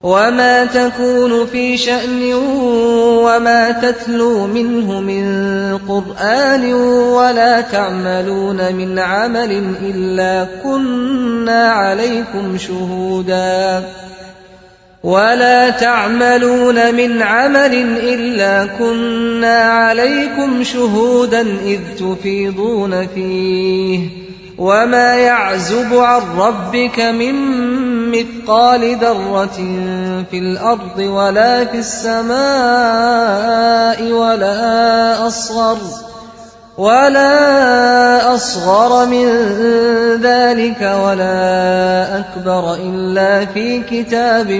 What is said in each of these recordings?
وما تكون في شأن وما تتلو منه من قرآن ولا تعملون من عمل إلا كنا عليكم شهودا إذ تفيضون فيه وما يعزب عن ربك من مثقال ذرة في الأرض ولا في السماء ولا أصغر من ذلك ولا أكبر إلا في كتاب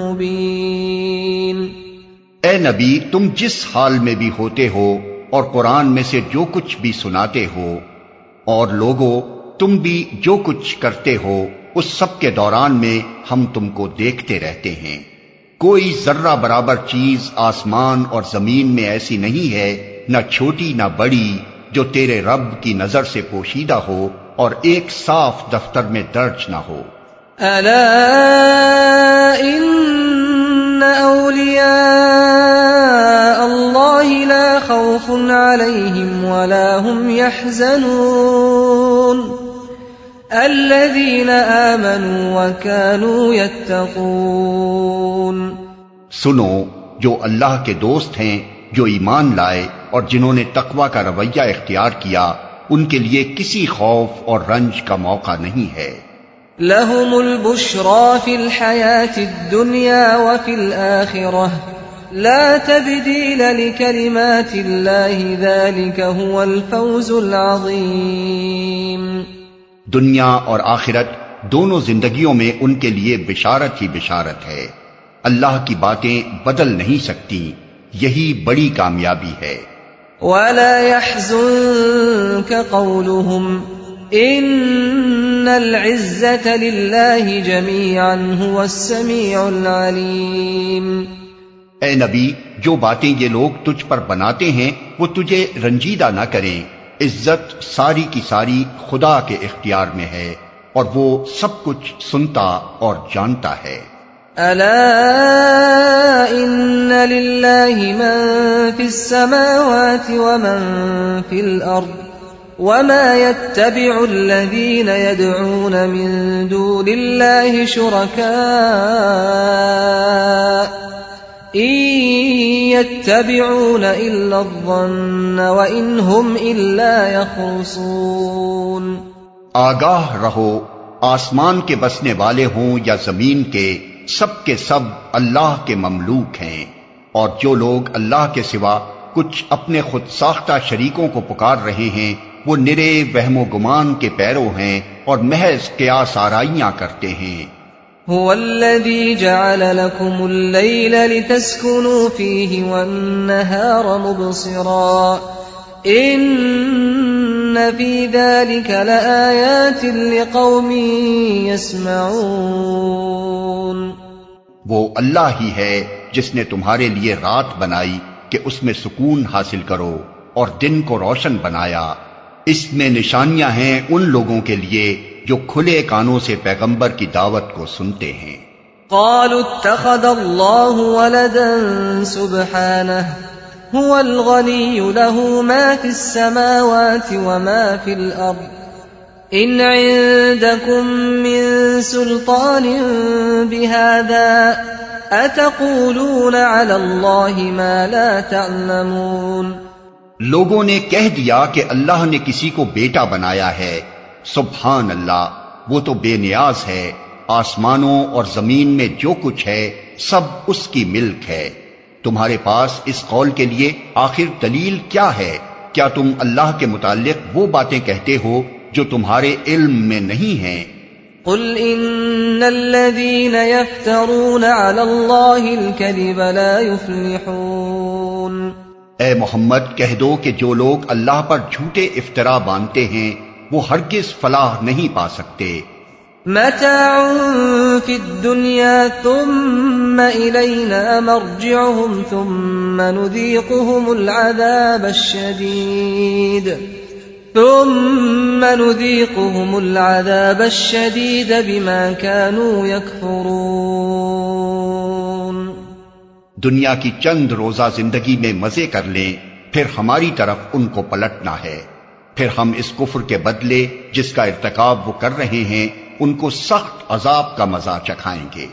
مبين۔ اے نبی، تم جس حال میں بھی ہوتے ہو اور قرآن میں سے جو کچھ بھی سناتے ہو، اور لوگو تم بھی جو کچھ کرتے ہو، اس سب کے دوران میں ہم تم کو دیکھتے رہتے ہیں۔ کوئی ذرہ برابر چیز آسمان اور زمین میں ایسی نہیں ہے، نہ چھوٹی نہ بڑی، جو تیرے رب کی نظر سے پوشیدہ ہو اور ایک صاف دفتر میں درج نہ ہو۔ الا ان اولیاء اللہ لا خوف علیہم ولا هم يحزنون الذین آمنوا وكانوا يتقون۔ سنو، جو اللہ کے دوست ہیں، جو ایمان لائے اور جنہوں نے تقوی کا رویہ اختیار کیا، ان کے لیے کسی خوف اور رنج کا موقع نہیں ہے۔ لهم البشرى في الحياة الدنيا وفي الآخرة لا تبديل لكلمات الله ذلك هو الفوز العظيم۔ دنیا اور آخرت دونوں زندگیوں میں ان کے لیے بشارت ہی بشارت ہے۔ اللہ کی باتیں بدل نہیں سکتی، یہی بڑی کامیابی ہے۔ وَلَا يَحْزُنكَ قَوْلُهُمْ إِنَّ الْعِزَّةَ لِلَّهِ جَمِيعًا هُوَ السَّمِيعُ الْعَلِيمُ۔ اے نبی، جو باتیں یہ لوگ تجھ پر بناتے ہیں وہ تجھے رنجیدہ نہ کریں، عزت ساری کی ساری خدا کے اختیار میں ہے اور وہ سب کچھ سنتا اور جانتا ہے۔ الا ان للہ من فی السماوات ومن فی الارض وما يتبع الذین يدعون من دون اللہ شرکاء ان يتبعون الا الظن وان هم الا يخرصون۔ آگاہ رہو، آسمان کے بسنے والے ہوں یا زمین کے سب اللہ کے مملوک ہیں، اور جو لوگ اللہ کے سوا کچھ اپنے خود ساختہ شریکوں کو پکار رہے ہیں وہ نرے وہم و گمان کے پیرو ہیں اور محض قیاس آرائیاں کرتے ہیں۔ هو الذي جعل لكم الليل لتسكنوا فيه والنهار مبصرا ان في ذلك لآيات لقوم يسمعون۔ وہ اللہ ہی ہے جس نے تمہارے لیے رات بنائی کہ اس میں سکون حاصل کرو اور دن کو روشن بنایا، اس میں نشانیاں ہیں ان لوگوں کے لیے جو کھلے کانوں سے پیغمبر کی دعوت کو سنتے ہیں۔ قالوا اتخذ اللہ ولدا سبحانہ هو الغنی له ما في السماوات وما في الأرض ان عندكم من سلطان بهذا اتقولون على الله ما لا تعلمون۔ لوگوں نے کہہ دیا کہ اللہ نے کسی کو بیٹا بنایا ہے۔ سبحان اللہ، وہ تو بے نیاز ہے، آسمانوں اور زمین میں جو کچھ ہے سب اس کی ملک ہے۔ تمہارے پاس اس قول کے لیے آخر دلیل کیا ہے؟ کیا تم اللہ کے متعلق وہ باتیں کہتے ہو جو تمہارے علم میں نہیں ہیں؟ قل ان الذين يفترون على الله الكذب لا يفلحون۔ اے محمد کہہ دو کہ جو لوگ اللہ پر جھوٹے افطرا باندھتے ہیں وہ ہرگز فلاح نہیں پا سکتے۔ متاع فی الدنیا ثم الینا مرجعهم ثم نذیقهم العذاب الشدید بما كانوا یکفرون۔ دنیا کی چند روزہ زندگی میں مزے کر لیں، پھر ہماری طرف ان کو پلٹنا ہے، پھر ہم اس کفر کے بدلے جس کا ارتکاب وہ کر رہے ہیں ان کو سخت عذاب کا مزہ چکھائیں گے۔